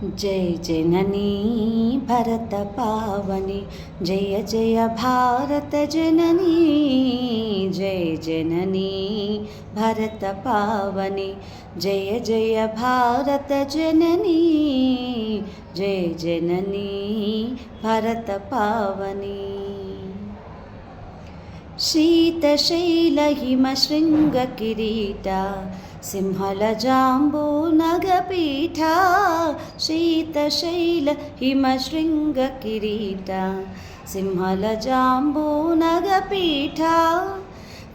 जय जननी भरत पावनी, जय जय भारत जननी। जय जननी भरत पावनी, जय जय भारत जननी। जय जननी भरत पावनी। शीतशैलहिमशृङ्गकिरीटा, सिंहलजाम्बूनगपीठा। शीतशैलहिमशृङ्गकिरीटा, सिंहलजाम्बूनगपीठा।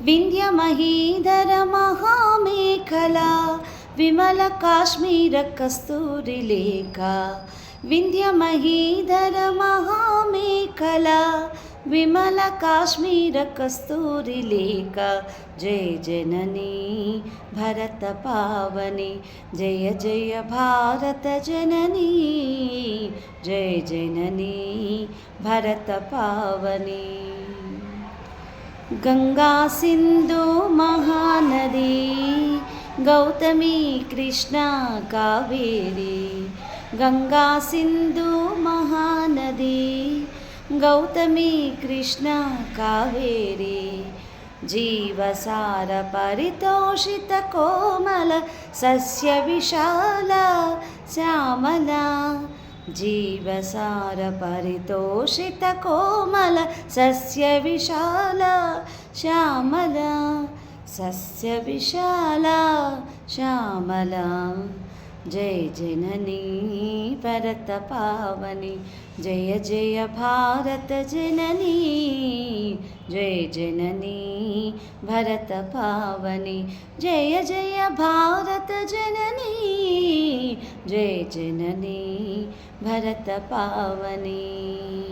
विन्ध्यमहीधर महामेखला, विमलकाश्मीरकस्तूरिलेखा। विन्ध्यमहीधर महामेखला, विमलकाश्मीरकस्तूरिलेखा। जय जननी भरत पावनी, जय जय भारत जननी। जय जननी भरत पावनी। गंगा सिंधु महानदी, गौतमी कृष्णा कावेरी। गंगा सिंधु महानदी, गौतमी कृष्णा कावेरी। जीवसार परितोषित कोमल सस्य विशाला श्यामला। जीवसार परितोषित कोमल सस्य विशाला श्यामला। सस्य विशाला श्यामला। जय जननी भरत पावनी, जय जय भारत जननी। जय जननी भरत पावनी, जय जय भारत जननी। जय जननी भरत पावनी।